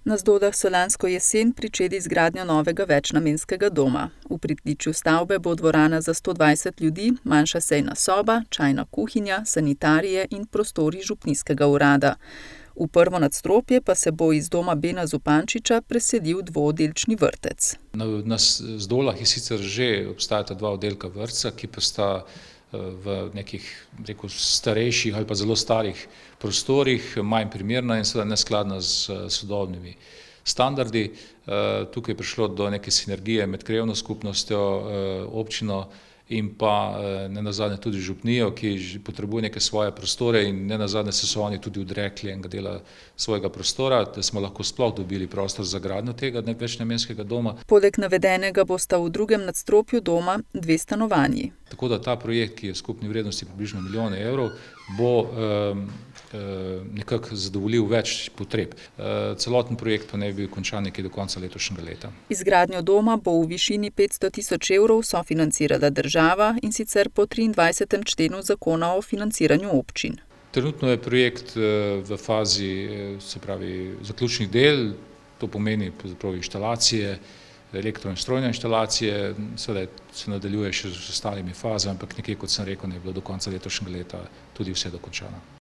Na Zdodah so lansko jesen pričeli z gradnjo novega večnamenskega doma. V pritličju stavbe bo dvorana za 120 ljudi, manjša sejna soba, čajna kuhinja, sanitarije in prostori župnijskega urada. V prvo nadstropje pa se bo iz doma Bena Zupančiča preselil dvooddelčni vrtec. Na Zdolah je sicer že obstajata dva oddelka vrtca, ki pa sta v nekih, starejših ali pa zelo starih prostorih, manj primerna in seveda neskladna s sodobnimi standardi. Tukaj je prišlo do neke sinergije med krajevno skupnostjo, občino in pa nenazadnje tudi župnijo, ki potrebuje neke svoje prostore in nenazadnje so oni tudi odrekli enega dela svojega prostora, da smo lahko sploh dobili prostor za gradnjo tega večnamenskega doma. Poleg navedenega bosta v drugem nadstropju doma dve stanovanji. Tako da ta projekt, ki je v skupni vrednosti približno 1 milijon evrov, bo nekako zadovoljil več potreb. Celoten projekt pa naj bi bil končan nekje do konca letošnjega leta. Izgradnjo doma bo v višini 500 tisoč evrov sofinancirala država, in sicer po 23. členu zakona o financiranju občin. Trenutno je projekt v fazi, se pravi, zaključnih del, to pomeni inštalacije, elektro- in strojne inštalacije, seveda se nadaljuje še z ostalimi fazami, ampak nekje, kot sem rekel, ne bi bilo do konca letošnjega leta tudi vse dokončano.